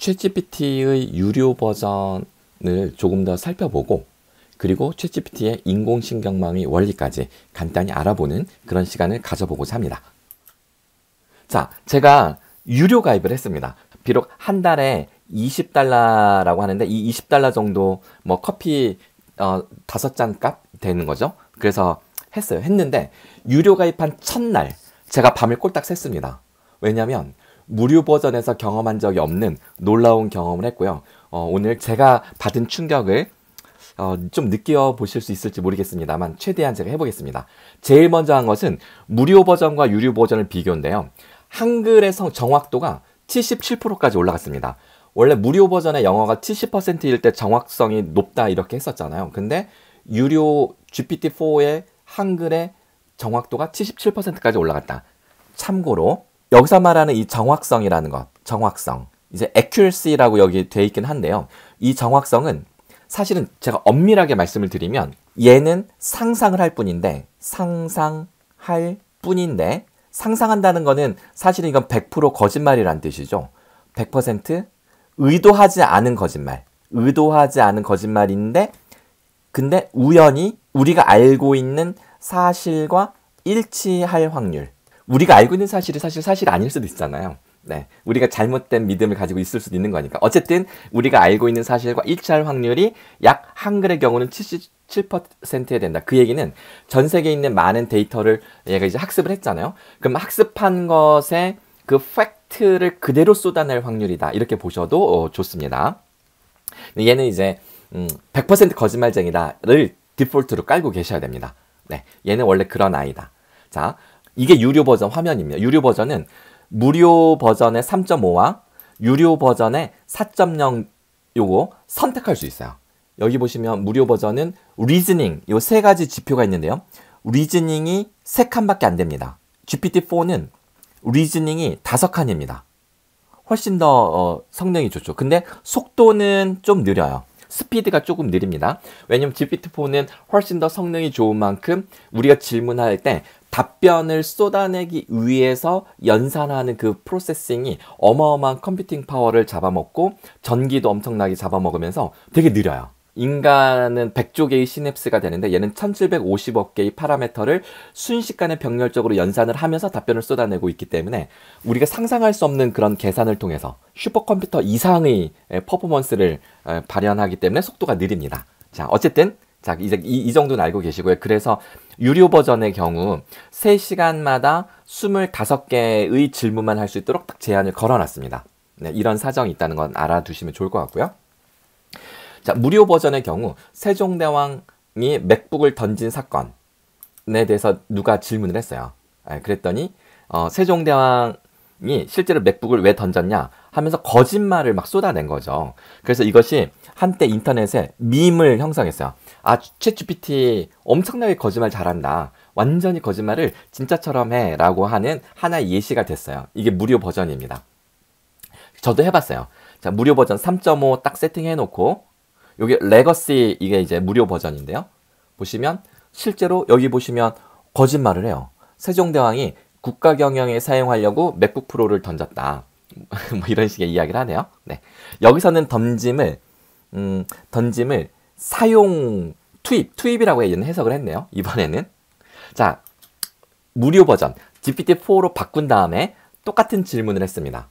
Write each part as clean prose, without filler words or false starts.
챗GPT의 유료 버전을 조금 더 살펴보고 그리고 챗GPT의 인공신경망의 원리까지 간단히 알아보는 그런 시간을 가져보고자 합니다. 자, 제가 유료 가입을 했습니다. 비록 한 달에 $20라고 하는데 이 $20 정도 뭐 커피 5잔 값 되는 거죠. 그래서 했는데 유료 가입한 첫날 제가 밤을 꼴딱 샜습니다. 왜냐하면 무료 버전에서 경험한 적이 없는 놀라운 경험을 했고요. 오늘 제가 받은 충격을 좀 느껴보실 수 있을지 모르겠습니다만 최대한 제가 해보겠습니다. 제일 먼저 한 것은 무료 버전과 유료 버전을 비교인데요. 한글의 정확도가 77%까지 올라갔습니다. 원래 무료 버전의 영어가 70%일 때 정확성이 높다 이렇게 했었잖아요. 근데 유료 GPT-4의 한글의 정확도가 77%까지 올라갔다. 참고로 여기서 말하는 이 정확성이라는 것, 정확성, 이제 accuracy라고 여기 돼 있긴 한데요. 이 정확성은 사실은 제가 엄밀하게 말씀을 드리면 얘는 상상을 할 뿐인데 상상한다는 거는 사실은 이건 100% 거짓말이란 뜻이죠. 100% 의도하지 않은 거짓말인데 근데 우연히 우리가 알고 있는 사실과 일치할 확률. 우리가 알고 있는 사실이 사실 아닐 수도 있잖아요. 네, 우리가 잘못된 믿음을 가지고 있을 수도 있는 거니까. 어쨌든 우리가 알고 있는 사실과 일치할 확률이 약 한글의 경우는 77%에 된다. 그 얘기는 전 세계에 있는 많은 데이터를 얘가 이제 학습을 했잖아요. 그럼 학습한 것에 그 팩트를 그대로 쏟아낼 확률이다. 이렇게 보셔도 좋습니다. 얘는 이제 100% 거짓말쟁이다를 디폴트로 깔고 계셔야 됩니다. 네, 얘는 원래 그런 아이다. 자, 이게 유료 버전 화면입니다. 유료 버전은 무료 버전의 3.5와 유료 버전의 4.0 요거 선택할 수 있어요. 여기 보시면 무료 버전은 리즈닝 요 세 가지 지표가 있는데요. 리즈닝이 3칸밖에 안 됩니다. GPT-4는 리즈닝이 5칸입니다. 훨씬 더 성능이 좋죠. 근데 속도는 좀 느려요. 스피드가 조금 느립니다. 왜냐면 GPT-4는 훨씬 더 성능이 좋은 만큼 우리가 질문할 때 답변을 쏟아내기 위해서 연산하는 그 프로세싱이 어마어마한 컴퓨팅 파워를 잡아먹고 전기도 엄청나게 잡아먹으면서 되게 느려요. 인간은 100조 개의 시냅스가 되는데 얘는 1750억 개의 파라미터를 순식간에 병렬적으로 연산을 하면서 답변을 쏟아내고 있기 때문에 우리가 상상할 수 없는 그런 계산을 통해서 슈퍼컴퓨터 이상의 퍼포먼스를 발현하기 때문에 속도가 느립니다. 자, 어쨌든 자, 이제 이 정도는 알고 계시고요. 그래서 유료 버전의 경우 3시간마다 25개의 질문만 할 수 있도록 딱 제한을 걸어놨습니다. 네, 이런 사정이 있다는 건 알아두시면 좋을 것 같고요. 자, 무료 버전의 경우 세종대왕이 맥북을 던진 사건에 대해서 누가 질문을 했어요. 그랬더니 세종대왕이 실제로 맥북을 왜 던졌냐 하면서 거짓말을 막 쏟아낸 거죠. 그래서 이것이 한때 인터넷에 밈을 형성했어요. 아, 챗GPT 엄청나게 거짓말 잘한다. 완전히 거짓말을 진짜처럼 해 라고 하는 하나의 예시가 됐어요. 이게 무료 버전입니다. 저도 해봤어요. 자, 무료 버전 3.5 딱 세팅해 놓고 여기 레거시 이게 이제 무료 버전인데요. 보시면 실제로 여기 보시면 거짓말을 해요. 세종대왕이 국가 경영에 사용하려고 맥북 프로를 던졌다. 뭐 이런 식의 이야기를 하네요. 네. 여기서는 던짐을 사용 투입이라고 해석을 했네요. 이번에는 자, 무료 버전 GPT-4로 바꾼 다음에 똑같은 질문을 했습니다.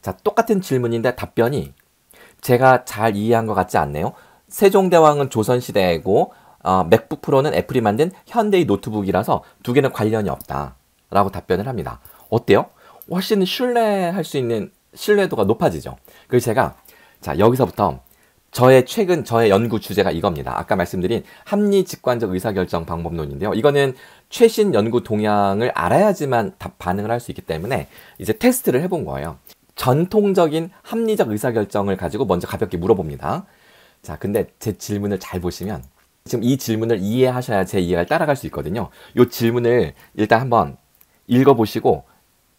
자, 똑같은 질문인데 답변이 제가 잘 이해한 것 같지 않네요. 세종대왕은 조선시대이고 맥북 프로는 애플이 만든 현대의 노트북이라서 두 개는 관련이 없다 라고 답변을 합니다. 어때요? 훨씬 신뢰할 수 있는 신뢰도가 높아지죠. 그래서 제가 자, 여기서부터 저의 연구 주제가 이겁니다. 아까 말씀드린 합리직관적 의사결정 방법론인데요. 이거는 최신 연구 동향을 알아야지만 반응을 할 수 있기 때문에 이제 테스트를 해본 거예요. 전통적인 합리적 의사결정을 가지고 먼저 가볍게 물어봅니다. 자, 근데 제 질문을 잘 보시면 지금 이 질문을 이해하셔야 제 이해를 따라갈 수 있거든요. 이 질문을 일단 한번 읽어보시고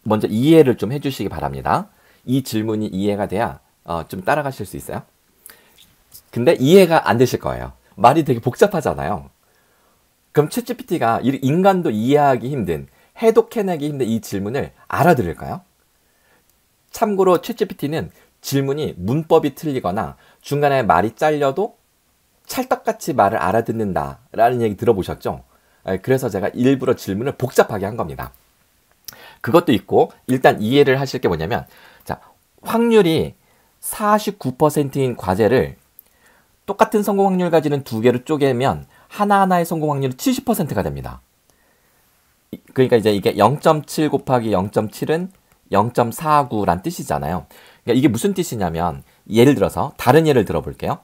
먼저 이해를 좀 해주시기 바랍니다. 이 질문이 이해가 돼야 좀 따라가실 수 있어요. 근데 이해가 안 되실 거예요. 말이 되게 복잡하잖아요. 그럼 챗GPT가 인간도 이해하기 힘든, 해독해내기 힘든 이 질문을 알아들을까요? 참고로 챗GPT는 질문이 문법이 틀리거나 중간에 말이 잘려도 찰떡같이 말을 알아듣는다라는 얘기 들어보셨죠? 그래서 제가 일부러 질문을 복잡하게 한 겁니다. 그것도 있고 일단 이해를 하실 게 뭐냐면 자, 확률이 49%인 과제를 똑같은 성공 확률 가지는 두 개로 쪼개면 하나하나의 성공 확률이 70%가 됩니다. 그러니까 이제 이게 0.7 곱하기 0.7은 0.49란 뜻이잖아요. 그러니까 이게 무슨 뜻이냐면 예를 들어서 다른 예를 들어볼게요.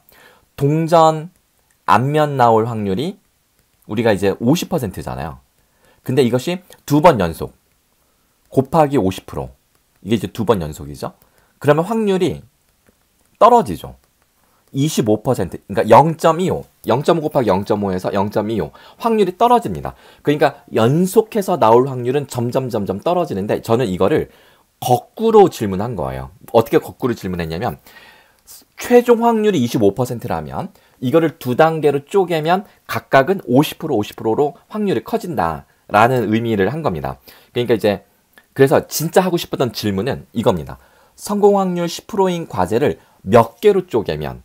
동전 앞면 나올 확률이 우리가 이제 50%잖아요. 근데 이것이 두 번 연속 곱하기 50% 이게 이제 두 번 연속이죠. 그러면 확률이 떨어지죠. 25% 그러니까 0.25 0.5 곱하기 0.5에서 0.25 확률이 떨어집니다. 그러니까 연속해서 나올 확률은 점점 떨어지는데 저는 이거를 거꾸로 질문한 거예요. 어떻게 거꾸로 질문했냐면 최종 확률이 25%라면 이거를 두 단계로 쪼개면 각각은 50% 50%로 확률이 커진다라는 의미를 한 겁니다. 그러니까 이제 그래서 진짜 하고 싶었던 질문은 이겁니다. 성공 확률 10%인 과제를 몇 개로 쪼개면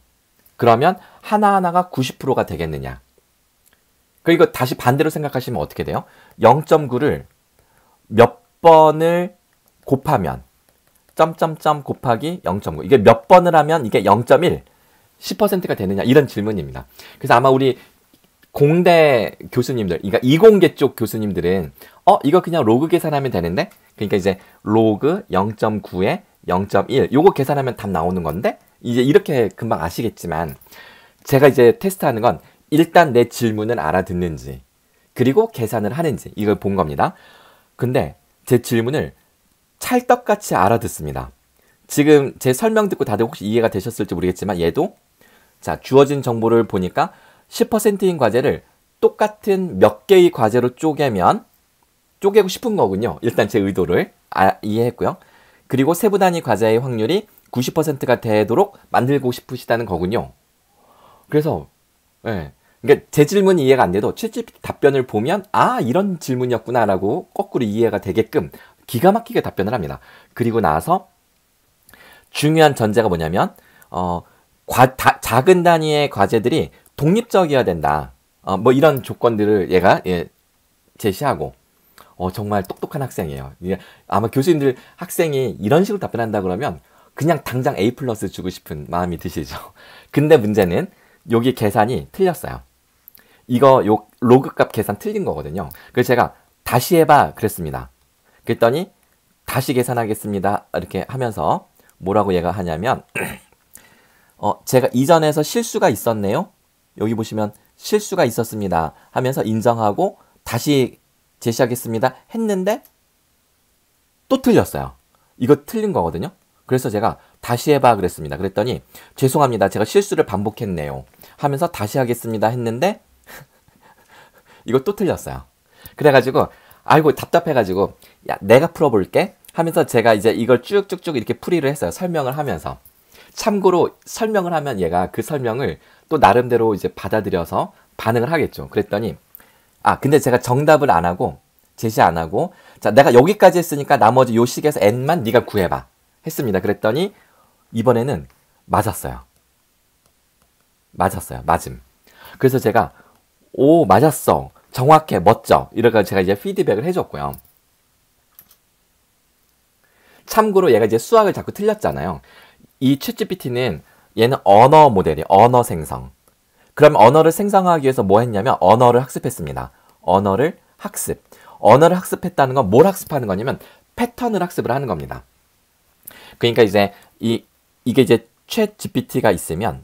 그러면 하나하나가 90%가 되겠느냐. 그리고 다시 반대로 생각하시면 어떻게 돼요? 0.9를 몇 번을 곱하면 점점점 곱하기 0.9 이게 몇 번을 하면 이게 0.1 10%가 되느냐 이런 질문입니다. 그래서 아마 우리 공대 교수님들 그러니까 이공계 쪽 교수님들은 이거 그냥 로그 계산하면 되는데 그러니까 이제 로그 0.9에 0.1 요거 계산하면 답 나오는 건데 이제 이렇게 금방 아시겠지만 제가 이제 테스트하는 건 일단 내 질문을 알아듣는지 그리고 계산을 하는지 이걸 본 겁니다. 근데 제 질문을 찰떡같이 알아듣습니다. 지금 제 설명 듣고 다들 혹시 이해가 되셨을지 모르겠지만 얘도 자 주어진 정보를 보니까 10%인 과제를 똑같은 몇 개의 과제로 쪼개고 싶은 거군요. 일단 제 의도를 이해했고요. 그리고 세부 단위 과제의 확률이 90%가 되도록 만들고 싶으시다는 거군요. 그래서 예. 그러니까 제 질문이 이해가 안 돼도 챗GPT 답변을 보면 이런 질문이었구나라고 거꾸로 이해가 되게끔 기가 막히게 답변을 합니다. 그리고 나서 중요한 전제가 뭐냐면 작은 단위의 과제들이 독립적이어야 된다. 뭐 이런 조건들을 얘가 제시하고 정말 똑똑한 학생이에요. 아마 교수님들 학생이 이런 식으로 답변한다 그러면 그냥 당장 A+ 주고 싶은 마음이 드시죠. 근데 문제는 여기 계산이 틀렸어요. 이거 요 로그 값 계산 틀린 거거든요. 그래서 제가 다시 해봐 그랬습니다. 그랬더니 다시 계산하겠습니다. 이렇게 하면서 뭐라고 얘가 하냐면 제가 이전에서 실수가 있었네요. 여기 보시면 실수가 있었습니다 하면서 인정하고 다시 제시하겠습니다 했는데 또 틀렸어요. 이거 틀린 거거든요. 그래서 제가 다시 해봐 그랬습니다. 그랬더니 죄송합니다. 제가 실수를 반복했네요 하면서 다시 하겠습니다 했는데 이거 또 틀렸어요. 그래가지고 아이고 답답해가지고 야 내가 풀어볼게 하면서 제가 이제 이걸 쭉쭉쭉 이렇게 풀이를 했어요. 설명을 하면서. 참고로 설명을 하면 얘가 그 설명을 또 나름대로 이제 받아들여서 반응을 하겠죠. 그랬더니 근데 제가 정답을 안 하고 제시 안 하고 자 내가 여기까지 했으니까 나머지 요 식에서 n만 네가 구해봐 했습니다. 그랬더니 이번에는 맞았어요. 맞음. 그래서 제가 오 맞았어. 정확해. 멋져. 이러니까 제가 이제 피드백을 해줬고요. 참고로 얘가 이제 수학을 자꾸 틀렸잖아요. 이 챗GPT는 얘는 언어 모델이에요. 언어 생성. 그럼 언어를 생성하기 위해서 뭐 했냐면 언어를 학습했습니다. 언어를 학습했다는 건 뭘 학습하는 거냐면 패턴을 학습을 하는 겁니다. 그러니까 이제 이게 이제 챗GPT가 있으면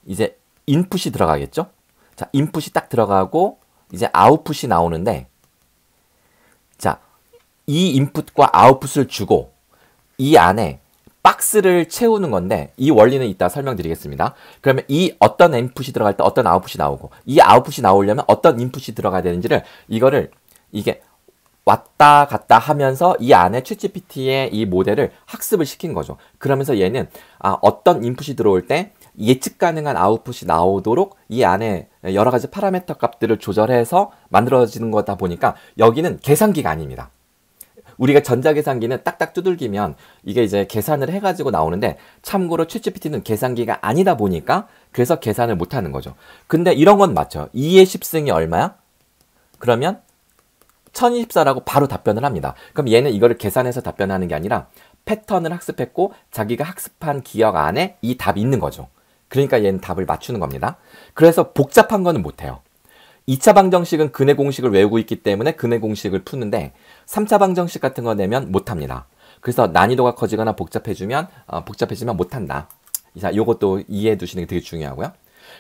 이제 인풋이 들어가겠죠? 자, 인풋이 딱 들어가고 이제 아웃풋이 나오는데 자, 이 인풋과 아웃풋을 주고 이 안에 박스를 채우는 건데 이 원리는 이따 설명드리겠습니다. 그러면 이 어떤 인풋이 들어갈 때 어떤 아웃풋이 나오고 이 아웃풋이 나오려면 어떤 인풋이 들어가야 되는지를 이거를 이게 왔다 갔다 하면서 이 안에 챗GPT의 이 모델을 학습을 시킨 거죠. 그러면서 얘는 어떤 인풋이 들어올 때 예측 가능한 아웃풋이 나오도록 이 안에 여러 가지 파라미터 값들을 조절해서 만들어지는 거다 보니까 여기는 계산기가 아닙니다. 우리가 전자계산기는 딱딱 두들기면 이게 이제 계산을 해가지고 나오는데 참고로 챗GPT는 계산기가 아니다 보니까 그래서 계산을 못하는 거죠. 근데 이런 건 맞죠. 2의 10승이 얼마야? 그러면 1024라고 바로 답변을 합니다. 그럼 얘는 이거를 계산해서 답변하는 게 아니라 패턴을 학습했고 자기가 학습한 기억 안에 이 답이 있는 거죠. 그러니까 얘는 답을 맞추는 겁니다. 그래서 복잡한 거는 못해요. 2차 방정식은 근의 공식을 외우고 있기 때문에 근의 공식을 푸는데 3차 방정식 같은 거 내면 못합니다. 그래서 난이도가 커지거나 복잡해지면 못한다. 자, 요것도 이해해 두시는 게 되게 중요하고요.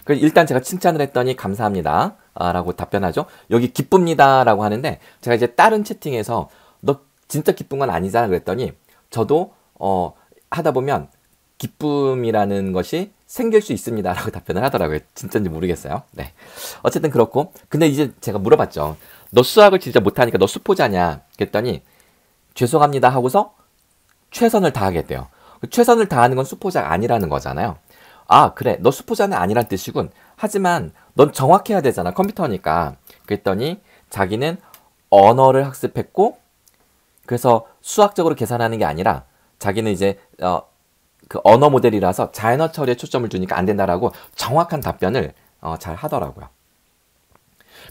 그래서 일단 제가 칭찬을 했더니 감사합니다 라고 답변하죠. 여기 기쁩니다 라고 하는데 제가 이제 다른 채팅에서 너 진짜 기쁜 건 아니잖아 그랬더니 저도 하다 보면 기쁨이라는 것이 생길 수 있습니다 라고 답변을 하더라고요. 진짜인지 모르겠어요. 네. 어쨌든 그렇고 근데 이제 제가 물어봤죠. 너 수학을 진짜 못하니까 너 수포자냐 그랬더니 죄송합니다 하고서 최선을 다하겠대요. 최선을 다하는 건 수포자가 아니라는 거잖아요. 아 그래 너 수포자는 아니란 뜻이군. 하지만 넌 정확해야 되잖아 컴퓨터니까. 그랬더니 자기는 언어를 학습했고 그래서 수학적으로 계산하는 게 아니라 자기는 이제 그 언어 모델이라서 자연어 처리에 초점을 두니까 안 된다라고 정확한 답변을 잘 하더라고요.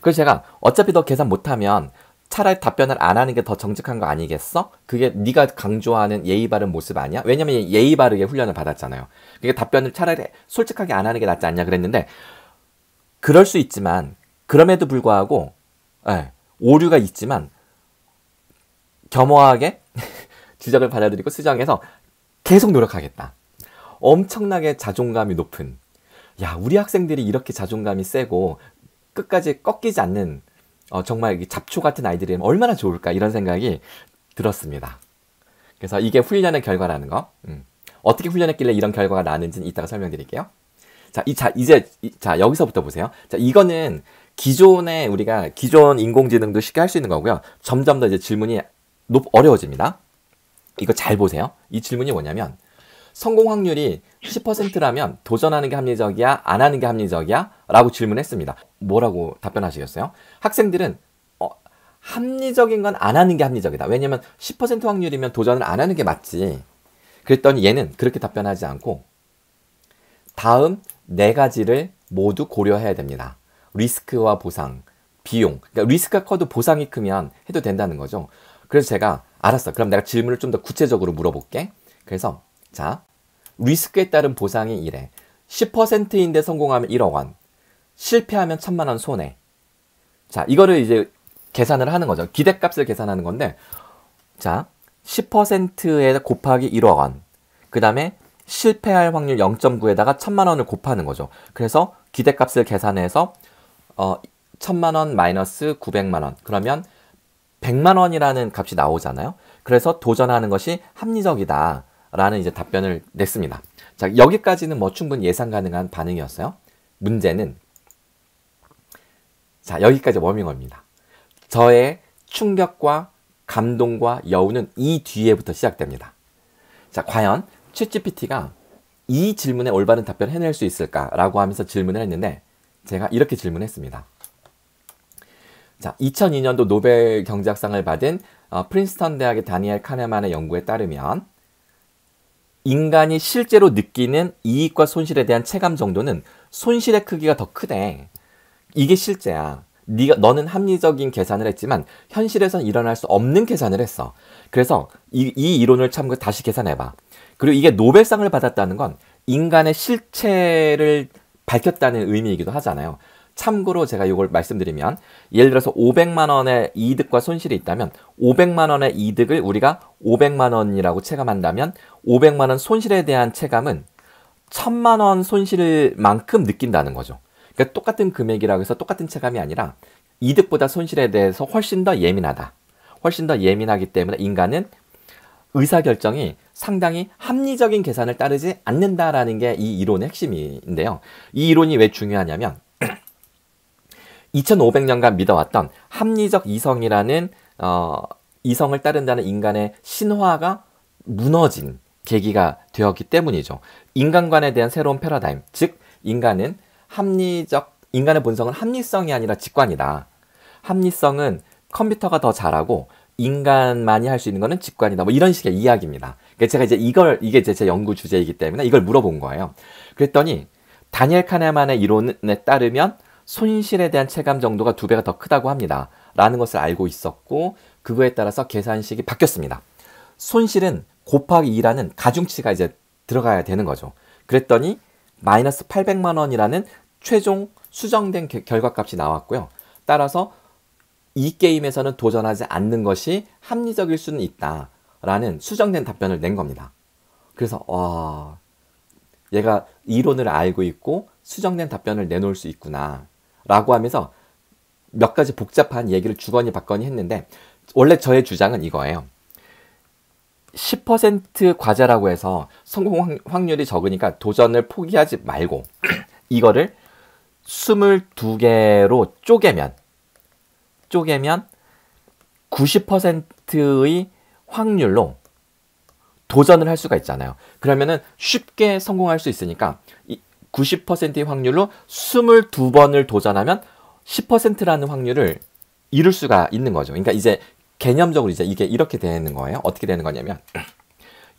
그래서 제가 어차피 너 계산 못하면 차라리 답변을 안 하는 게 더 정직한 거 아니겠어? 그게 네가 강조하는 예의 바른 모습 아니야? 왜냐면 예의 바르게 훈련을 받았잖아요. 그게 답변을 차라리 솔직하게 안 하는 게 낫지 않냐 그랬는데 그럴 수 있지만 그럼에도 불구하고 오류가 있지만 겸허하게 지적을 받아들이고 수정해서 계속 노력하겠다. 엄청나게 자존감이 높은 우리 학생들이 이렇게 자존감이 세고 끝까지 꺾이지 않는 정말 잡초 같은 아이들이면 얼마나 좋을까 이런 생각이 들었습니다. 그래서 이게 훈련의 결과라는 거. 어떻게 훈련했길래 이런 결과가 나는지는 이따가 설명드릴게요. 자, 여기서부터 보세요. 자, 이거는 우리가 기존 인공지능도 쉽게 할 수 있는 거고요. 점점 더 이제 질문이 어려워집니다. 이거 잘 보세요. 이 질문이 뭐냐면 성공 확률이 10%라면 도전하는 게 합리적이야? 안 하는 게 합리적이야? 라고 질문했습니다. 뭐라고 답변하시겠어요? 학생들은 합리적인 건 안 하는 게 합리적이다. 왜냐면 10% 확률이면 도전을 안 하는 게 맞지. 그랬더니 얘는 그렇게 답변하지 않고 다음 4가지를 모두 고려해야 됩니다. 리스크와 보상, 비용. 그러니까 리스크가 커도 보상이 크면 해도 된다는 거죠. 그래서 제가 알았어. 그럼 내가 질문을 좀 더 구체적으로 물어볼게. 그래서 자, 리스크에 따른 보상이 이래. 10%인데 성공하면 1억 원. 실패하면 1,000만 원 손해. 자, 이거를 이제 계산을 하는 거죠. 기대값을 계산하는 건데 자, 10%에 곱하기 1억 원. 그 다음에 실패할 확률 0.9에다가 1,000만 원을 곱하는 거죠. 그래서 기대값을 계산해서 1,000만 원 마이너스 900만 원. 그러면 100만 원이라는 값이 나오잖아요. 그래서 도전하는 것이 합리적이다 라는 이제 답변을 냈습니다. 자, 여기까지는 뭐 충분히 예상 가능한 반응이었어요. 문제는 자, 여기까지 워밍업입니다. 저의 충격과 감동과 여우는 이 뒤에부터 시작됩니다. 자, 과연 챗GPT가 이 질문에 올바른 답변을 해낼 수 있을까라고 하면서 질문을 했는데 제가 이렇게 질문했습니다. 자, 2002년도 노벨 경제학상을 받은 프린스턴 대학의 다니엘 카네만의 연구에 따르면 인간이 실제로 느끼는 이익과 손실에 대한 체감 정도는 손실의 크기가 더 크대. 이게 실제야. 너는 합리적인 계산을 했지만 현실에선 일어날 수 없는 계산을 했어. 그래서 이 이론을 참고 다시 계산해봐. 그리고 이게 노벨상을 받았다는 건 인간의 실체를 밝혔다는 의미이기도 하잖아요. 참고로 제가 이걸 말씀드리면 예를 들어서 500만 원의 이득과 손실이 있다면 500만 원의 이득을 우리가 500만 원이라고 체감한다면 500만 원 손실에 대한 체감은 1,000만 원 손실만큼 느낀다는 거죠. 그러니까 똑같은 금액이라고 해서 똑같은 체감이 아니라 이득보다 손실에 대해서 훨씬 더 예민하다. 훨씬 더 예민하기 때문에 인간은 의사결정이 상당히 합리적인 계산을 따르지 않는다라는 게 이 이론의 핵심인데요. 이 이론이 왜 중요하냐면 2500년간 믿어왔던 합리적 이성이라는 이성을 따른다는 인간의 신화가 무너진 계기가 되었기 때문이죠. 인간관에 대한 새로운 패러다임, 즉 인간의 본성은 합리성이 아니라 직관이다. 합리성은 컴퓨터가 더 잘하고 인간만이 할 수 있는 거는 직관이다. 뭐 이런 식의 이야기입니다. 그러니까 제가 이제 이게 이제 제 연구 주제이기 때문에 이걸 물어본 거예요. 그랬더니 다니엘 카네만의 이론에 따르면 손실에 대한 체감 정도가 2배가 더 크다고 합니다. 라는 것을 알고 있었고 그거에 따라서 계산식이 바뀌었습니다. 손실은 곱하기 2라는 가중치가 이제 들어가야 되는 거죠. 그랬더니 마이너스 800만 원이라는 최종 수정된 결과값이 나왔고요. 따라서 이 게임에서는 도전하지 않는 것이 합리적일 수는 있다라는 수정된 답변을 낸 겁니다. 그래서 와, 얘가 이론을 알고 있고 수정된 답변을 내놓을 수 있구나 라고 하면서 몇 가지 복잡한 얘기를 주거니 받거니 했는데 원래 저의 주장은 이거예요. 10% 과제라고 해서 성공 확률이 적으니까 도전을 포기하지 말고 이거를 22개로 쪼개면 90%의 확률로 도전을 할 수가 있잖아요. 그러면은 쉽게 성공할 수 있으니까 90%의 확률로 22번을 도전하면 10%라는 확률을 이룰 수가 있는 거죠. 그러니까 이제 개념적으로 이제 이게 이렇게 되는 거예요. 어떻게 되는 거냐면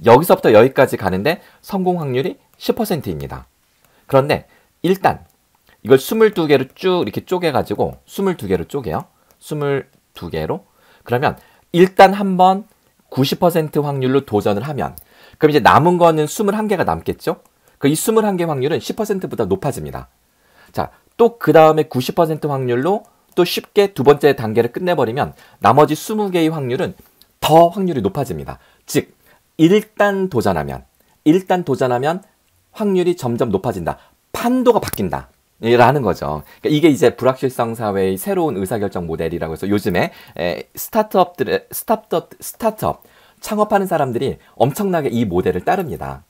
여기서부터 여기까지 가는데 성공 확률이 10%입니다. 그런데 일단 이걸 22개로 쭉 이렇게 쪼개가지고 22개로 쪼개요. 22개로. 그러면 일단 한번 90% 확률로 도전을 하면 그럼 이제 남은 거는 21개가 남겠죠? 이 21개 확률은 10%보다 높아집니다. 자, 또 그 다음에 90% 확률로 또 쉽게 두 번째 단계를 끝내버리면 나머지 20개의 확률은 더 확률이 높아집니다. 즉, 일단 도전하면 확률이 점점 높아진다. 판도가 바뀐다. 라는 거죠. 그러니까 이게 이제 불확실성 사회의 새로운 의사결정 모델이라고 해서 요즘에 스타트업 창업하는 사람들이 엄청나게 이 모델을 따릅니다.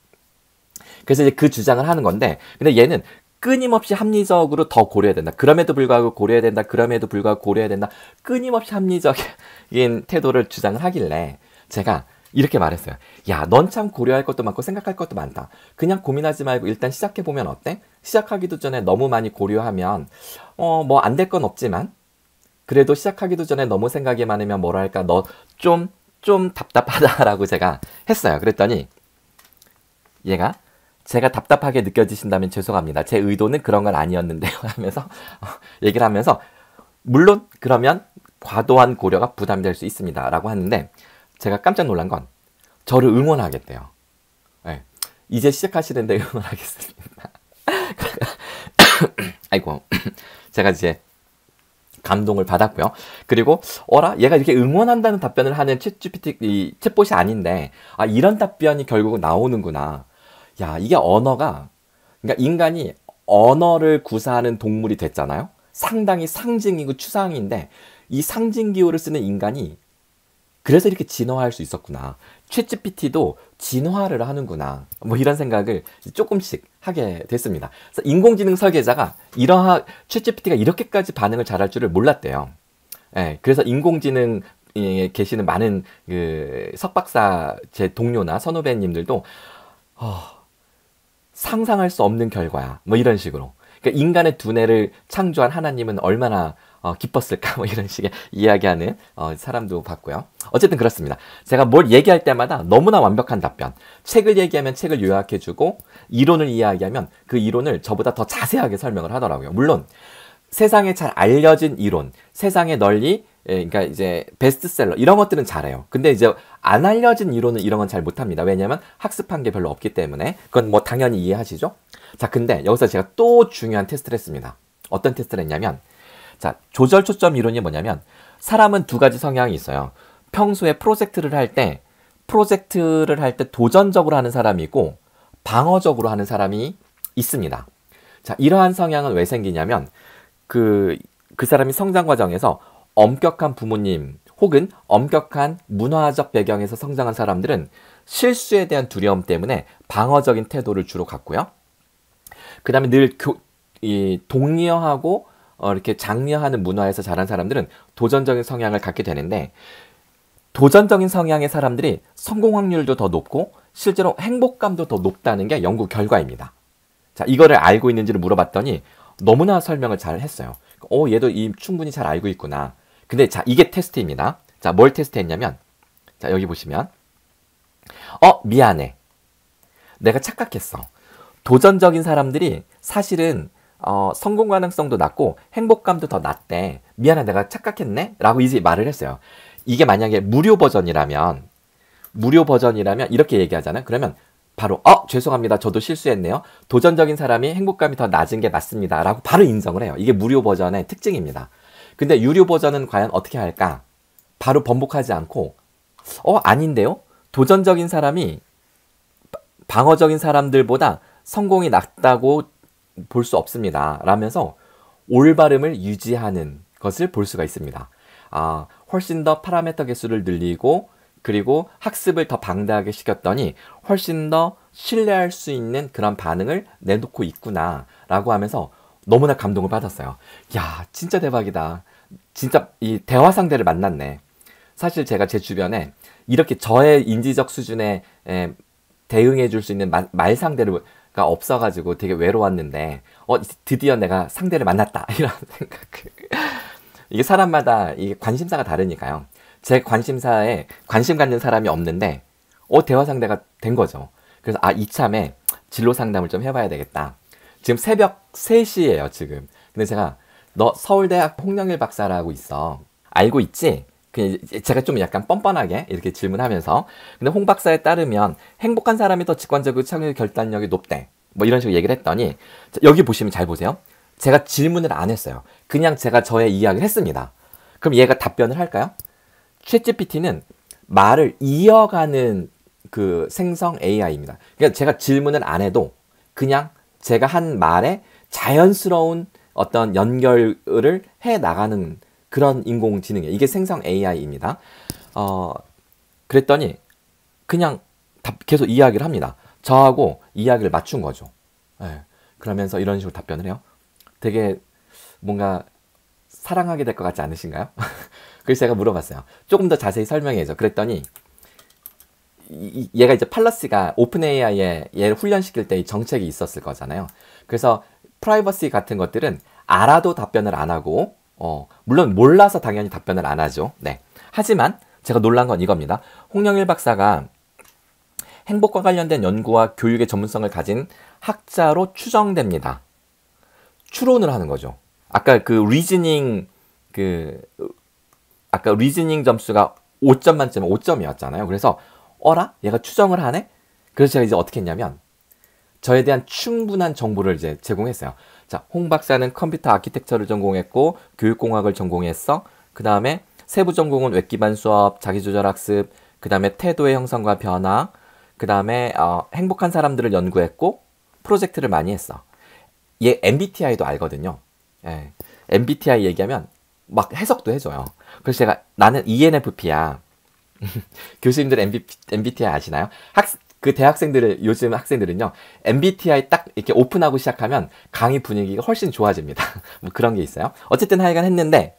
그래서 이제 그 주장을 하는 건데, 근데 얘는 끊임없이 합리적으로 더 고려해야 된다. 그럼에도 불구하고 고려해야 된다. 그럼에도 불구하고 고려해야 된다. 끊임없이 합리적인 태도를 주장을 하길래 제가 이렇게 말했어요. 야, 넌 참 고려할 것도 많고 생각할 것도 많다. 그냥 고민하지 말고 일단 시작해보면 어때? 시작하기도 전에 너무 많이 고려하면 뭐 안 될 건 없지만 그래도 시작하기도 전에 너무 생각이 많으면 뭐랄까 너 좀 답답하다라고 제가 했어요. 그랬더니 얘가 제가 답답하게 느껴지신다면 죄송합니다. 제 의도는 그런 건 아니었는데요 하면서 얘기를 하면서 물론 그러면 과도한 고려가 부담될 수 있습니다 라고 하는데 제가 깜짝 놀란 건 저를 응원하겠대요. 네. 이제 시작하시는데 응원하겠습니다. 아이고 제가 이제 감동을 받았고요. 그리고 얘가 이렇게 응원한다는 답변을 하는 챗봇이 아닌데 이런 답변이 결국은 나오는구나. 야, 이게 언어가 그러니까 인간이 언어를 구사하는 동물이 됐잖아요. 상당히 상징이고 추상인데 이 상징 기호를 쓰는 인간이 그래서 이렇게 진화할 수 있었구나. 챗GPT도 진화를 하는구나. 뭐 이런 생각을 조금씩 하게 됐습니다. 그래서 인공지능 설계자가 챗GPT가 이렇게까지 반응을 잘할 줄을 몰랐대요. 예, 그래서 인공지능에 계시는 많은 그 석박사 제 동료나 선후배님들도 상상할 수 없는 결과야. 뭐 이런 식으로. 그러니까 인간의 두뇌를 창조한 하나님은 얼마나 기뻤을까 뭐 이런 식의 이야기하는 사람도 봤고요. 어쨌든 그렇습니다. 제가 뭘 얘기할 때마다 너무나 완벽한 답변. 책을 얘기하면 책을 요약해주고 이론을 이야기하면 그 이론을 저보다 더 자세하게 설명을 하더라고요. 물론 세상에 잘 알려진 이론, 세상에 널리 그러니까 이제 베스트셀러 이런 것들은 잘해요. 근데 이제 안 알려진 이론은 이런 건 잘 못합니다. 왜냐하면 학습한 게 별로 없기 때문에 그건 뭐 당연히 이해하시죠? 자, 근데 여기서 제가 또 중요한 테스트를 했습니다. 어떤 테스트를 했냐면 자, 조절 초점 이론이 뭐냐면 사람은 두 가지 성향이 있어요. 평소에 프로젝트를 할 때 도전적으로 하는 사람이 있고 방어적으로 하는 사람이 있습니다. 자, 이러한 성향은 왜 생기냐면 그 사람이 성장 과정에서 엄격한 부모님 혹은 엄격한 문화적 배경에서 성장한 사람들은 실수에 대한 두려움 때문에 방어적인 태도를 주로 갖고요. 그 다음에 늘 독려하고 이렇게 장려하는 문화에서 자란 사람들은 도전적인 성향을 갖게 되는데 도전적인 성향의 사람들이 성공 확률도 더 높고 실제로 행복감도 더 높다는 게 연구 결과입니다. 자, 이거를 알고 있는지를 물어봤더니 너무나 설명을 잘 했어요. 얘도 충분히 잘 알고 있구나. 근데 자, 이게 테스트입니다. 자, 뭘 테스트했냐면, 자, 여기 보시면, 미안해. 내가 착각했어. 도전적인 사람들이 사실은 성공 가능성도 낮고 행복감도 더 낮대. 미안해, 내가 착각했네? 라고 이제 말을 했어요. 이게 만약에 무료 버전이라면 이렇게 얘기하잖아요. 그러면 바로 죄송합니다. 저도 실수했네요. 도전적인 사람이 행복감이 더 낮은 게 맞습니다. 라고 바로 인정을 해요. 이게 무료 버전의 특징입니다. 근데 유료 버전은 과연 어떻게 할까? 바로 번복하지 않고 아닌데요? 도전적인 사람이 방어적인 사람들보다 성공이 낮다고 볼 수 없습니다. 라면서 올바름을 유지하는 것을 볼 수가 있습니다. 훨씬 더 파라미터 개수를 늘리고 그리고 학습을 더 방대하게 시켰더니 훨씬 더 신뢰할 수 있는 그런 반응을 내놓고 있구나 라고 하면서 너무나 감동을 받았어요. 야, 진짜 대박이다. 진짜 이 대화 상대를 만났네. 사실 제가 제 주변에 이렇게 저의 인지적 수준에 대응해 줄 수 있는 말 상대가 없어가지고 되게 외로웠는데 드디어 내가 상대를 만났다 이런 생각. 이게 사람마다 이게 관심사가 다르니까요. 제 관심사에 관심 갖는 사람이 없는데 대화 상대가 된 거죠. 그래서 이참에 진로 상담을 좀 해봐야 되겠다. 지금 새벽 3시예요 지금. 근데 제가 너 서울대학 홍영일 박사라고 있어. 알고 있지? 제가 좀 약간 뻔뻔하게 이렇게 질문하면서 근데 홍 박사에 따르면 행복한 사람이 더 직관적이고 창의적 결단력이 높대. 뭐 이런 식으로 얘기를 했더니 여기 보시면 잘 보세요. 제가 질문을 안 했어요. 그냥 제가 저의 이야기를 했습니다. 그럼 얘가 답변을 할까요? 챗GPT는 말을 이어가는 그 생성 AI입니다. 그러니까 제가 질문을 안 해도 그냥 제가 한 말에 자연스러운 어떤 연결을 해 나가는 그런 인공지능이에요. 이게 생성 AI입니다. 그랬더니 그냥 계속 이야기를 합니다. 저하고 이야기를 맞춘 거죠. 네. 그러면서 이런 식으로 답변을 해요. 되게 뭔가 사랑하게 될 것 같지 않으신가요? 그래서 제가 물어봤어요. 조금 더 자세히 설명해줘. 그랬더니 얘가 이제 팔러스가 오픈 AI에 얘를 훈련시킬 때 이 정책이 있었을 거잖아요. 그래서 프라이버시 같은 것들은 알아도 답변을 안 하고 물론 몰라서 당연히 답변을 안 하죠. 네. 하지만 제가 놀란 건 이겁니다. 홍영일 박사가 행복과 관련된 연구와 교육의 전문성을 가진 학자로 추정됩니다. 추론을 하는 거죠. 아까 리즈닝 점수가 5점 만점에 5점이었잖아요. 그래서 얘가 추정을 하네? 그래서 제가 이제 어떻게 했냐면 저에 대한 충분한 정보를 이제 제공했어요. 자, 홍 박사는 컴퓨터 아키텍처를 전공했고 교육공학을 전공했어. 그 다음에 세부 전공은 웹 기반 수업, 자기조절 학습, 그 다음에 태도의 형성과 변화, 그 다음에 행복한 사람들을 연구했고 프로젝트를 많이 했어. 얘 MBTI도 알거든요. 예. MBTI 얘기하면 막 해석도 해줘요. 그래서 제가 나는 ENFP야. 교수님들 MBTI 아시나요? 요즘 학생들은요, MBTI 딱 이렇게 오픈하고 시작하면 강의 분위기가 훨씬 좋아집니다. 뭐 그런 게 있어요. 어쨌든 하여간 했는데,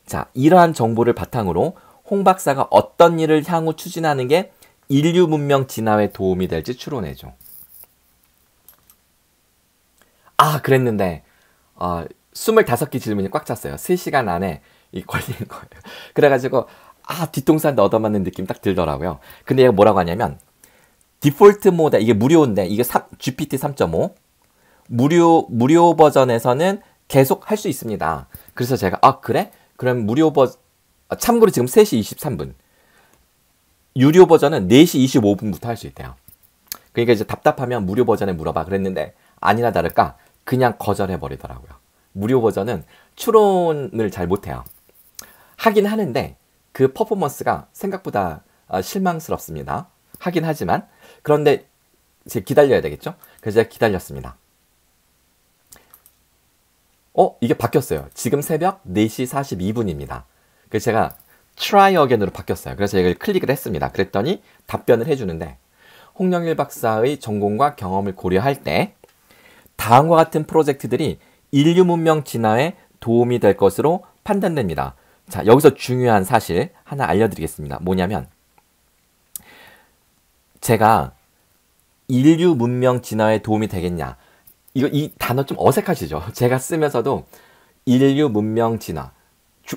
자, 이러한 정보를 바탕으로 홍 박사가 어떤 일을 향후 추진하는 게 인류 문명 진화에 도움이 될지 추론해줘. 그랬는데, 25개 질문이 꽉 찼어요. 3시간 안에 걸리는 거예요. 그래가지고, 뒤통수한테 얻어맞는 느낌 딱 들더라고요. 근데 얘가 뭐라고 하냐면, 디폴트 모드, 이게 무료인데, 이게 GPT 3.5. 무료 버전에서는 계속 할 수 있습니다. 그래서 제가, 그래? 그럼 참고로 지금 3시 23분. 유료 버전은 4시 25분부터 할 수 있대요. 그러니까 이제 답답하면 무료 버전에 물어봐. 그랬는데, 아니나 다를까, 그냥 거절해버리더라고요. 무료 버전은 추론을 잘 못해요. 하긴 하는데, 그 퍼포먼스가 생각보다 실망스럽습니다. 하긴 하지만 그런데 이제 기다려야 되겠죠? 그래서 제가 기다렸습니다. 이게 바뀌었어요. 지금 새벽 4시 42분입니다. 그래서 제가 try again으로 바뀌었어요. 그래서 이걸 클릭을 했습니다. 그랬더니 답변을 해주는데 홍영일 박사의 전공과 경험을 고려할 때 다음과 같은 프로젝트들이 인류 문명 진화에 도움이 될 것으로 판단됩니다. 자, 여기서 중요한 사실 하나 알려드리겠습니다. 뭐냐면 제가 인류 문명 진화에 도움이 되겠냐, 이 단어 좀 어색하시죠? 제가 쓰면서도 인류 문명 진화,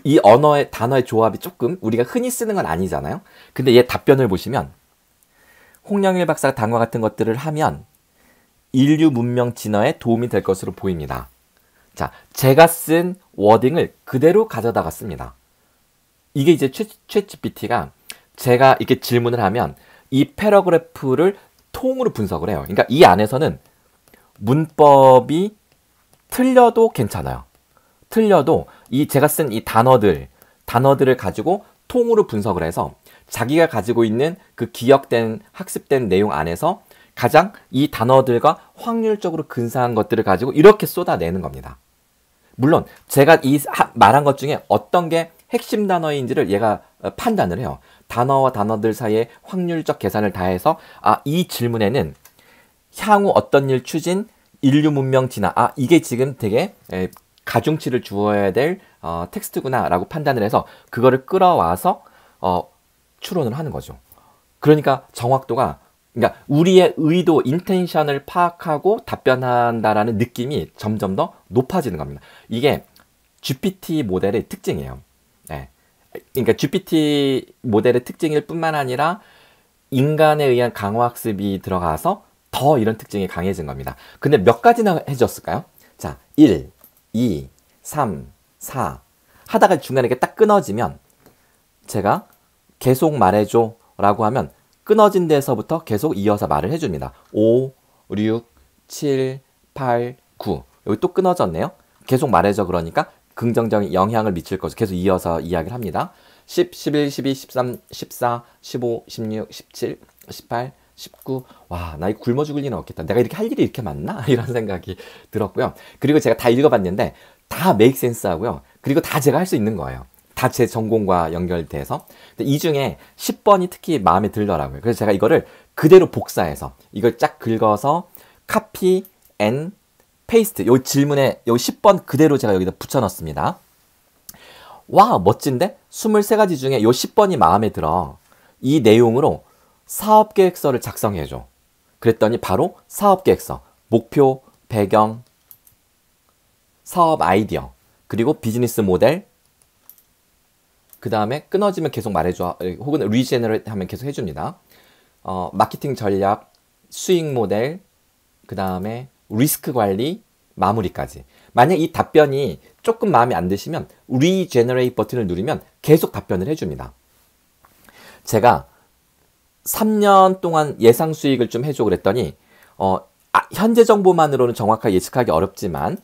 이 언어의 단어의 조합이 조금 우리가 흔히 쓰는 건 아니잖아요. 근데 얘 답변을 보시면 홍영일 박사가 다음과 같은 것들을 하면 인류 문명 진화에 도움이 될 것으로 보입니다. 자, 제가 쓴 워딩을 그대로 가져다가 씁니다. 이게 이제 챗GPT가 제가 이렇게 질문을 하면 이 패러그래프를 통으로 분석을 해요. 그러니까 이 안에서는 문법이 틀려도 괜찮아요. 틀려도 이 제가 쓴 이 단어들을 가지고 통으로 분석을 해서 자기가 가지고 있는 그 기억된 학습된 내용 안에서 가장 이 단어들과 확률적으로 근사한 것들을 가지고 이렇게 쏟아내는 겁니다. 물론 제가 이 말한 것 중에 어떤 게 핵심 단어인지를 얘가 판단을 해요. 단어와 단어들 사이에 확률적 계산을 다해서 이 질문에는 향후 어떤 일 추진, 인류 문명 진화, 이게 지금 되게 가중치를 주어야 될 텍스트구나 라고 판단을 해서 그거를 끌어와서 추론을 하는 거죠. 그러니까 정확도가, 그러니까 우리의 의도, 인텐션을 파악하고 답변한다라는 느낌이 점점 더 높아지는 겁니다. 이게 GPT 모델의 특징이에요. 네. 그러니까 GPT 모델의 특징일 뿐만 아니라 인간에 의한 강화학습이 들어가서 더 이런 특징이 강해진 겁니다. 근데 몇 가지나 해줬을까요? 자, 1, 2, 3, 4 하다가 중간에 이렇게 딱 끊어지면 제가 계속 말해줘 라고 하면 끊어진 데서부터 계속 이어서 말을 해줍니다. 5, 6, 7, 8, 9 여기 또 끊어졌네요. 계속 말해줘 그러니까 긍정적인 영향을 미칠 거죠. 계속 이어서 이야기를 합니다. 10, 11, 12, 13, 14, 15, 16, 17, 18, 19. 와, 나 이거 굶어 죽을 리는 없겠다. 내가 이렇게 할 일이 이렇게 많나? 이런 생각이 들었고요. 그리고 제가 다 읽어봤는데 다 메이크 센스 하고요. 그리고 다 제가 할 수 있는 거예요. 다 제 전공과 연결돼서. 근데 이 중에 10번이 특히 마음에 들더라고요. 그래서 제가 이거를 그대로 복사해서 이걸 쫙 긁어서 카피 앤 페이스트. 요 질문에 요 10번 그대로 제가 여기다 붙여넣습니다. 와, 멋진데? 23가지 중에 요 10번이 마음에 들어. 이 내용으로 사업계획서를 작성해줘. 그랬더니 바로 사업계획서, 목표, 배경, 사업 아이디어, 그리고 비즈니스 모델, 그 다음에 끊어지면 계속 말해줘. 혹은 리제너레이트 하면 계속 해줍니다. 마케팅 전략, 수익 모델, 그 다음에 리스크 관리, 마무리까지. 만약 이 답변이 조금 마음에 안 드시면 리제너레이트 버튼을 누르면 계속 답변을 해줍니다. 제가 3년 동안 예상 수익을 좀 해줘 그랬더니 현재 정보만으로는 정확하게 예측하기 어렵지만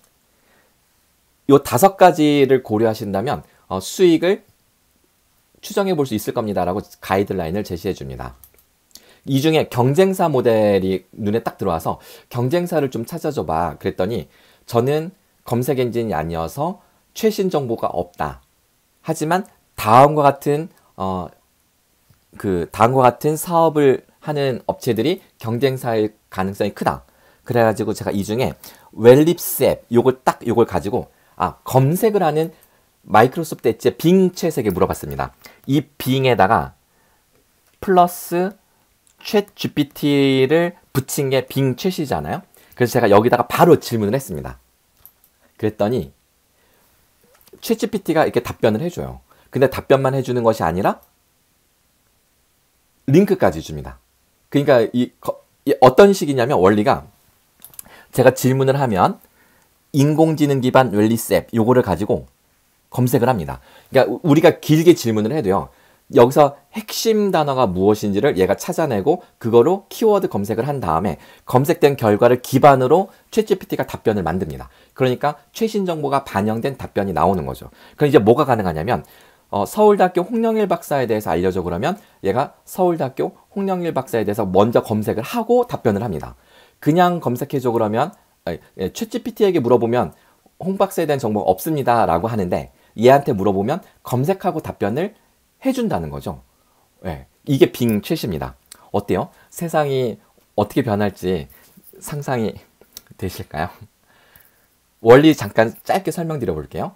요 5가지를 고려하신다면 수익을 추정해 볼 수 있을 겁니다 라고 가이드라인을 제시해 줍니다. 이 중에 경쟁사 모델이 눈에 딱 들어와서 경쟁사를 좀 찾아줘 봐 그랬더니 저는 검색 엔진이 아니어서 최신 정보가 없다. 하지만 다음과 같은 사업을 하는 업체들이 경쟁사일 가능성이 크다. 그래가지고 제가 이 중에 웰립스 앱 요걸 가지고 검색을 하는 마이크로소프트 엣지의 빙 채색에 물어봤습니다. 이 빙에다가 플러스 챗 GPT를 붙인 게 빙 챗이잖아요. 그래서 제가 여기다가 바로 질문을 했습니다. 그랬더니 챗 GPT가 이렇게 답변을 해줘요. 근데 답변만 해주는 것이 아니라 링크까지 줍니다. 그러니까 어떤 식이냐면 원리가 제가 질문을 하면 인공지능 기반 웰리스 앱 요거를 가지고 검색을 합니다. 그러니까 우리가 길게 질문을 해도요. 여기서 핵심 단어가 무엇인지를 얘가 찾아내고 그거로 키워드 검색을 한 다음에 검색된 결과를 기반으로 챗GPT가 답변을 만듭니다. 그러니까 최신 정보가 반영된 답변이 나오는 거죠. 그럼 이제 뭐가 가능하냐면 서울대학교 홍영일 박사에 대해서 알려줘 그러면 얘가 서울대학교 홍영일 박사에 대해서 먼저 검색을 하고 답변을 합니다. 그냥 검색해줘 그러면 챗GPT에게 물어보면 홍 박사에 대한 정보가 없습니다 라고 하는데 얘한테 물어보면 검색하고 답변을 해준다는 거죠. 네, 이게 빙 챗입니다. 어때요? 세상이 어떻게 변할지 상상이 되실까요? 원리 잠깐 짧게 설명드려 볼게요.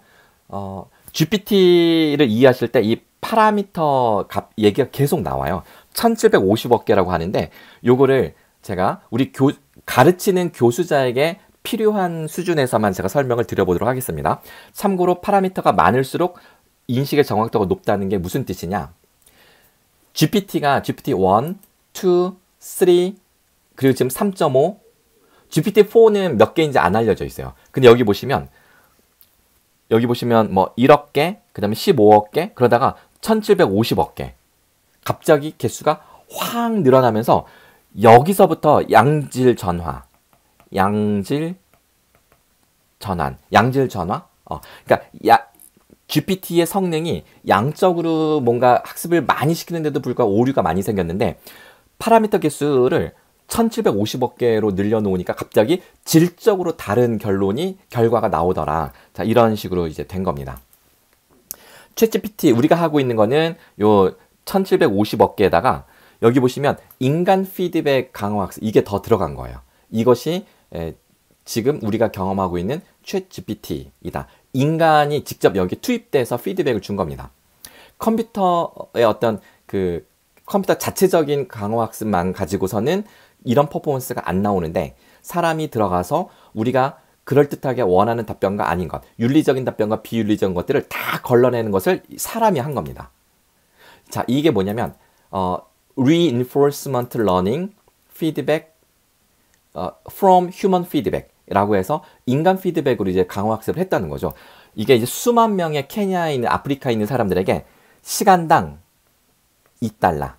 GPT를 이해하실 때 이 파라미터 값 얘기가 계속 나와요. 1750억 개라고 하는데 요거를 제가 우리 가르치는 교수자에게 필요한 수준에서만 제가 설명을 드려보도록 하겠습니다. 참고로 파라미터가 많을수록 인식의 정확도가 높다는 게 무슨 뜻이냐? GPT가 GPT 1, 2, 3, 그리고 지금 3.5, GPT-4는 몇 개인지 안 알려져 있어요. 근데 여기 보시면 뭐 1억 개, 그 다음에 15억 개, 그러다가 1750억 개. 갑자기 개수가 확 늘어나면서 여기서부터 양질 전환. 그러니까 GPT의 성능이 양적으로 뭔가 학습을 많이 시키는데도 불구하고 오류가 많이 생겼는데 파라미터 개수를 1750억 개로 늘려놓으니까 갑자기 질적으로 다른 결과가 나오더라. 자, 이런 식으로 이제 된 겁니다. 챗GPT 우리가 하고 있는 거는 요 1750억 개에다가 여기 보시면 인간 피드백 강화 학습 이게 더 들어간 거예요. 이것이 지금 우리가 경험하고 있는 챗GPT이다. 인간이 직접 여기 투입돼서 피드백을 준 겁니다. 컴퓨터의 어떤 그 컴퓨터 자체적인 강화 학습만 가지고서는 이런 퍼포먼스가 안 나오는데 사람이 들어가서 우리가 그럴듯하게 원하는 답변과 아닌 것, 윤리적인 답변과 비윤리적인 것들을 다 걸러내는 것을 사람이 한 겁니다. 자, 이게 뭐냐면 Reinforcement Learning Feedback from Human Feedback 라고 해서 인간 피드백으로 이제 강화 학습을 했다는 거죠. 이게 이제 수만 명의 케냐에 있는 아프리카에 있는 사람들에게 시간당 $2.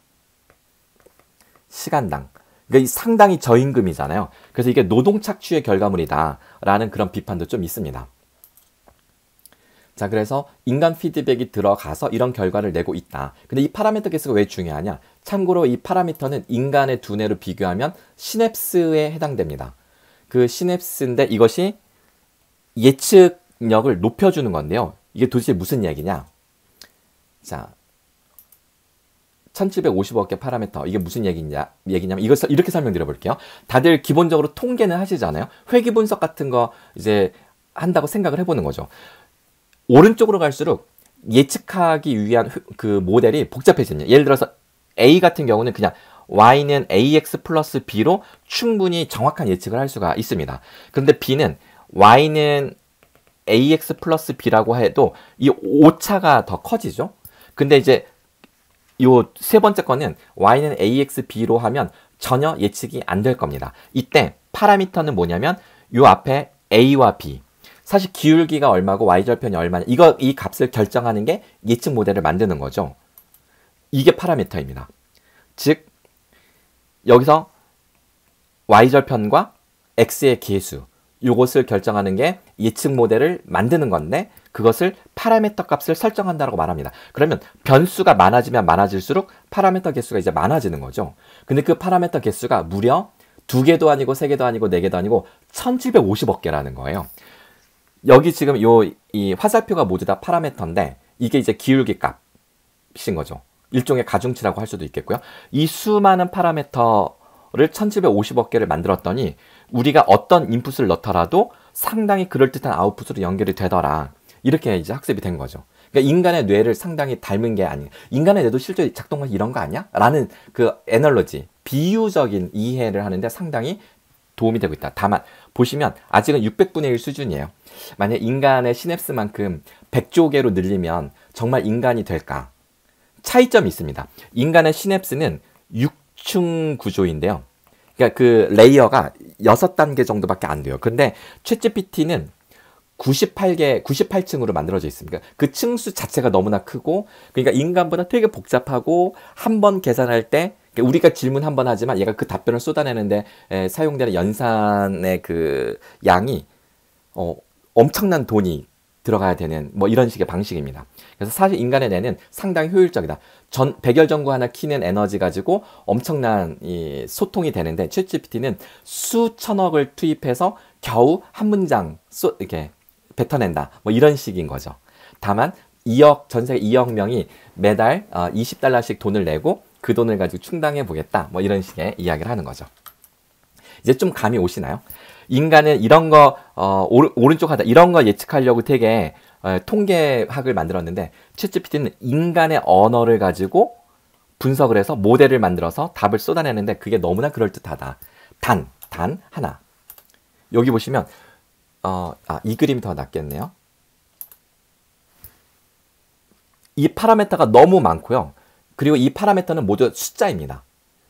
시간당. 그러니까 상당히 저임금이잖아요. 그래서 이게 노동 착취의 결과물이다라는 그런 비판도 좀 있습니다. 자, 그래서 인간 피드백이 들어가서 이런 결과를 내고 있다. 근데 이 파라미터 개수가 왜 중요하냐? 참고로 이 파라미터는 인간의 두뇌로 비교하면 시냅스에 해당됩니다. 그 시냅스인데 이것이 예측력을 높여주는 건데요. 이게 도대체 무슨 얘기냐? 자, 1750억 개 파라미터 이게 무슨 얘기냐면 이것을 이렇게 설명드려 볼게요. 다들 기본적으로 통계는 하시잖아요. 회귀 분석 같은 거 이제 한다고 생각을 해보는 거죠. 오른쪽으로 갈수록 예측하기 위한 그 모델이 복잡해지냐. 예를 들어서 A 같은 경우는 그냥 Y는 AX 플러스 B로 충분히 정확한 예측을 할 수가 있습니다. 그런데 B는 Y는 AX 플러스 B라고 해도 이 오차가 더 커지죠. 근데 이제 요 세 번째 거는 Y는 AX B로 하면 전혀 예측이 안 될 겁니다. 이때 파라미터는 뭐냐면 요 앞에 A와 B. 사실 기울기가 얼마고 Y절편이 얼마냐. 이 값을 결정하는 게 예측 모델을 만드는 거죠. 이게 파라미터입니다. 즉 여기서 Y절편과 X의 계수 이것을 결정하는 게 예측 모델을 만드는 건데 그것을 파라미터 값을 설정한다고 말합니다. 그러면 변수가 많아지면 많아질수록 파라미터 개수가 이제 많아지는 거죠. 근데 그 파라미터 개수가 무려 2개도 아니고 3개도 아니고 4개도 아니고 1750억 개라는 거예요. 여기 지금 이 화살표가 모두 다 파라미터인데 이게 이제 기울기 값인 거죠. 일종의 가중치라고 할 수도 있겠고요. 이 수많은 파라미터를 1750억 개를 만들었더니 우리가 어떤 인풋을 넣더라도 상당히 그럴듯한 아웃풋으로 연결이 되더라. 이렇게 이제 학습이 된 거죠. 그러니까 인간의 뇌를 상당히 닮은 게 아니에요. 인간의 뇌도 실제 작동하기 이런 거 아니야? 라는 그 애널로지, 비유적인 이해를 하는데 상당히 도움이 되고 있다. 다만 보시면 아직은 600분의 1 수준이에요. 만약 인간의 시냅스만큼 100조 개로 늘리면 정말 인간이 될까? 차이점이 있습니다. 인간의 시냅스는 6층 구조인데요. 그러니까 그 레이어가 6단계 정도밖에 안 돼요. 근데 챗GPT는 98층으로 만들어져 있습니다. 그 층수 자체가 너무나 크고, 그러니까 인간보다 되게 복잡하고, 한 번 계산할 때, 우리가 질문 한 번 하지만 얘가 그 답변을 쏟아내는데 사용되는 연산의 그 양이 엄청난 돈이 들어가야 되는 뭐 이런 식의 방식입니다. 그래서 사실 인간의 뇌는 상당히 효율적이다. 백열전구 하나 키는 에너지 가지고 엄청난 이 소통이 되는데 챗GPT는 수천억을 투입해서 겨우 한 문장 이렇게 뱉어낸다. 뭐 이런 식인 거죠. 다만 전 세계 2억 명이 매달 $20씩 돈을 내고 그 돈을 가지고 충당해 보겠다. 뭐 이런 식의 이야기를 하는 거죠. 이제 좀 감이 오시나요? 인간은 이런 거 오른쪽 하다 이런 거 예측하려고 되게 통계학을 만들었는데 챗GPT는 인간의 언어를 가지고 분석을 해서 모델을 만들어서 답을 쏟아내는데 그게 너무나 그럴듯하다. 단 하나. 여기 보시면 이 그림이 더 낫겠네요. 이 파라미터가 너무 많고요. 그리고 이 파라미터는 모두 숫자입니다.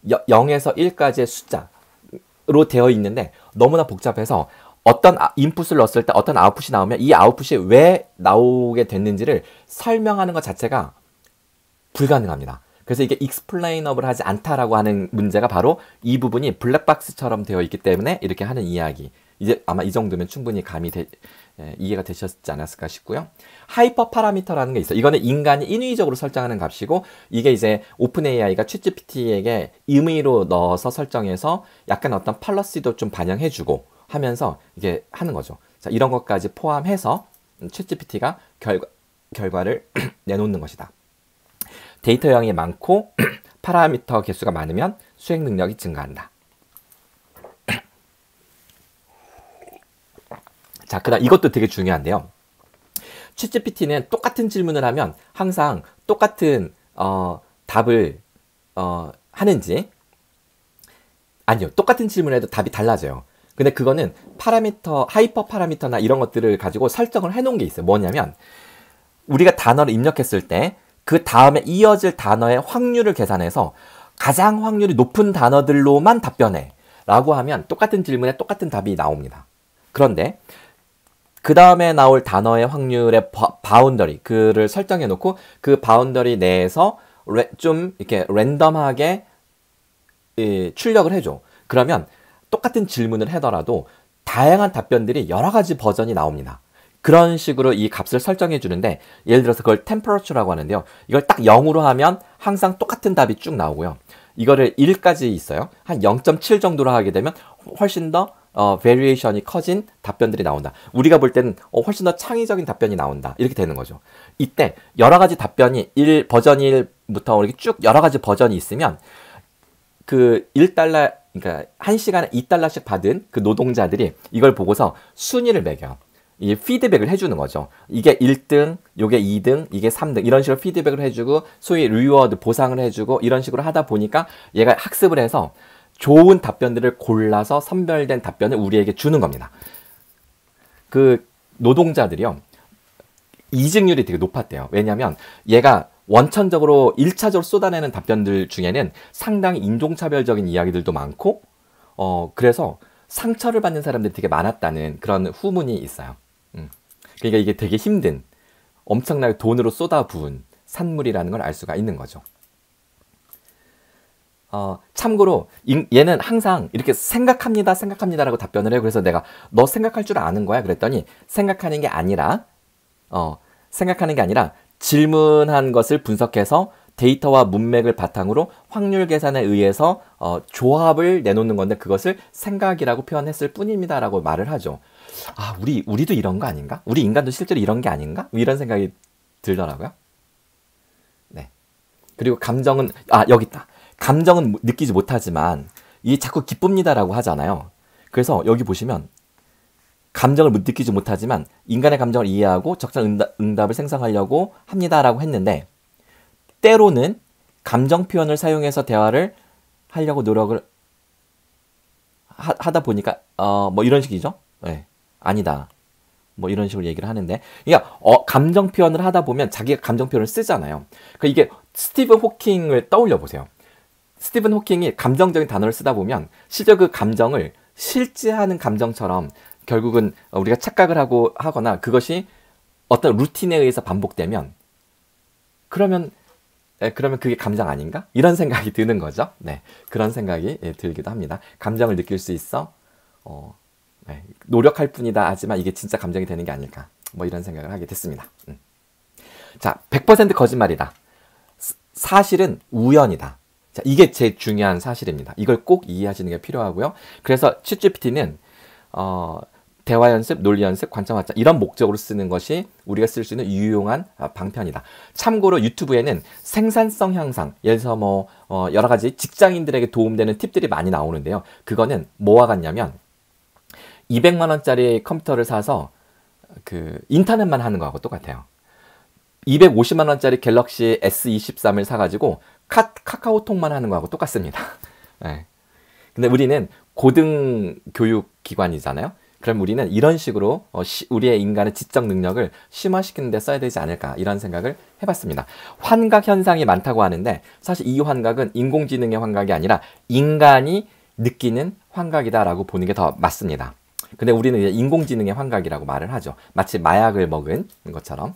0에서 1까지의 숫자로 되어 있는데 너무나 복잡해서 어떤 인풋을 넣었을 때 어떤 아웃풋이 나오면 이 아웃풋이 왜 나오게 됐는지를 설명하는 것 자체가 불가능합니다. 그래서 이게 explainable 하지 않다라고 하는 문제가 바로 이 부분이 블랙박스처럼 되어 있기 때문에 이렇게 하는 이야기. 이제 아마 이 정도면 충분히 이해가 되셨지 않았을까 싶고요. 하이퍼 파라미터라는 게 있어요. 이거는 인간이 인위적으로 설정하는 값이고 이게 이제 오픈 AI가 챗GPT에게 임의로 넣어서 설정해서 약간 어떤 팔러시도 좀 반영해주고 하면서 이게 하는 거죠. 자, 이런 것까지 포함해서 챗GPT가 결과를 내놓는 것이다. 데이터량이 많고 파라미터 개수가 많으면 수행 능력이 증가한다. 자, 그다음 이것도 되게 중요한데요. 챗GPT는 똑같은 질문을 하면 항상 똑같은 답을 하는지 아니요. 똑같은 질문을 해도 답이 달라져요. 근데 그거는 파라미터, 하이퍼 파라미터나 이런 것들을 가지고 설정을 해놓은 게 있어요. 뭐냐면 우리가 단어를 입력했을 때 그 다음에 이어질 단어의 확률을 계산해서 가장 확률이 높은 단어들로만 답변해 라고 하면 똑같은 질문에 똑같은 답이 나옵니다. 그런데 그 다음에 나올 단어의 확률의 바운더리 그를 설정해 놓고 그 바운더리 내에서 좀 이렇게 랜덤하게 출력을 해줘. 그러면 똑같은 질문을 하더라도 다양한 답변들이 여러 가지 버전이 나옵니다. 그런 식으로 이 값을 설정해 주는데 예를 들어서 그걸 temperature라고 하는데요. 이걸 딱 0으로 하면 항상 똑같은 답이 쭉 나오고요. 이거를 1까지 있어요. 한 0.7 정도로 하게 되면 훨씬 더 variation이 커진 답변들이 나온다. 우리가 볼 때는 훨씬 더 창의적인 답변이 나온다. 이렇게 되는 거죠. 이때 여러 가지 답변이 버전 1부터 이렇게 쭉 여러 가지 버전이 있으면 그 1달러, 그러니까 1시간에 2달러씩 받은 그 노동자들이 이걸 보고서 순위를 매겨. 이 피드백을 해주는 거죠. 이게 1등, 이게 2등, 이게 3등 이런 식으로 피드백을 해주고 소위 리워드 보상을 해주고 이런 식으로 하다 보니까 얘가 학습을 해서 좋은 답변들을 골라서 선별된 답변을 우리에게 주는 겁니다. 그 노동자들이요. 이직률이 되게 높았대요. 왜냐하면 얘가 원천적으로 1차적으로 쏟아내는 답변들 중에는 상당히 인종차별적인 이야기들도 많고 그래서 상처를 받는 사람들이 되게 많았다는 그런 후문이 있어요. 그러니까 이게 되게 힘든 엄청나게 돈으로 쏟아부은 산물이라는 걸 알 수가 있는 거죠. 참고로 얘는 항상 이렇게 생각합니다라고 답변을 해요. 그래서 내가 너 생각할 줄 아는 거야? 그랬더니 생각하는 게 아니라 질문한 것을 분석해서 데이터와 문맥을 바탕으로 확률 계산에 의해서 조합을 내놓는 건데 그것을 생각이라고 표현했을 뿐입니다 라고 말을 하죠. 아, 우리도 이런 거 아닌가? 우리 인간도 실제로 이런 게 아닌가? 이런 생각이 들더라고요. 네. 그리고 감정은 여기 있다. 감정은 느끼지 못하지만 이게 자꾸 기쁩니다라고 하잖아요. 그래서 여기 보시면 감정을 느끼지 못하지만 인간의 감정을 이해하고 적절한 응답을 생성하려고 합니다라고 했는데 때로는 감정 표현을 사용해서 대화를 하려고 노력을 하다 보니까 뭐 이런 식이죠. 네. 아니다. 뭐 이런 식으로 얘기를 하는데 그러니까 감정 표현을 하다 보면 자기가 감정 표현을 쓰잖아요. 그러니까 이게 스티븐 호킹을 떠올려 보세요. 스티븐 호킹이 감정적인 단어를 쓰다 보면 실제 그 감정을 실제하는 감정처럼 결국은 우리가 착각을 하거나 그것이 어떤 루틴에 의해서 반복되면 그러면 그게 감정 아닌가? 이런 생각이 드는 거죠. 네, 그런 생각이 들기도 합니다. 감정을 느낄 수 있어 네, 노력할 뿐이다 하지만 이게 진짜 감정이 되는 게 아닐까? 뭐 이런 생각을 하게 됐습니다. 자, 100% 거짓말이다. 사실은 우연이다. 자, 이게 제일 중요한 사실입니다. 이걸 꼭 이해하시는 게 필요하고요. 그래서 챗GPT는 대화 연습, 논리 연습, 관점 확장 이런 목적으로 쓰는 것이 우리가 쓸 수 있는 유용한 방편이다. 참고로 유튜브에는 생산성 향상, 예를 들어서 뭐 여러 가지 직장인들에게 도움되는 팁들이 많이 나오는데요. 그거는 뭐와 같냐면 200만 원짜리 컴퓨터를 사서 그 인터넷만 하는 거하고 똑같아요. 250만 원짜리 갤럭시 S23을 사가지고 카카오톡만 하는 거하고 똑같습니다. 네. 근데 우리는 고등 교육 기관이잖아요. 그럼 우리는 이런 식으로 우리의 인간의 지적 능력을 심화시키는 데 써야 되지 않을까 이런 생각을 해봤습니다. 환각 현상이 많다고 하는데 사실 이 환각은 인공지능의 환각이 아니라 인간이 느끼는 환각이다라고 보는 게 더 맞습니다. 근데 우리는 이제 인공지능의 환각이라고 말을 하죠. 마치 마약을 먹은 것처럼.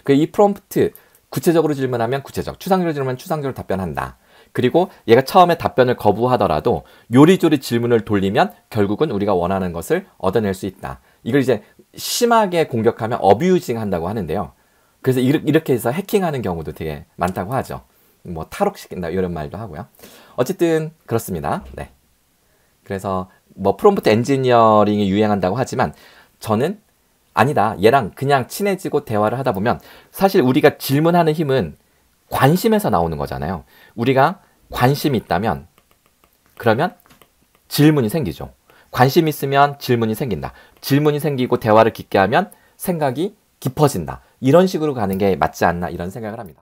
이 프롬프트 구체적으로 질문하면 구체적, 추상적으로 질문하면 추상적으로 답변한다. 그리고 얘가 처음에 답변을 거부하더라도 요리조리 질문을 돌리면 결국은 우리가 원하는 것을 얻어낼 수 있다. 이걸 이제 심하게 공격하면 어뷰징 한다고 하는데요. 그래서 이렇게 해서 해킹하는 경우도 되게 많다고 하죠. 뭐 탈옥시킨다 이런 말도 하고요. 어쨌든 그렇습니다. 네. 그래서 뭐 프롬프트 엔지니어링이 유행한다고 하지만 저는 아니다. 얘랑 그냥 친해지고 대화를 하다 보면 사실 우리가 질문하는 힘은 관심에서 나오는 거잖아요. 우리가 관심이 있다면 그러면 질문이 생기죠. 관심 있으면 질문이 생긴다. 질문이 생기고 대화를 깊게 하면 생각이 깊어진다. 이런 식으로 가는 게 맞지 않나 이런 생각을 합니다.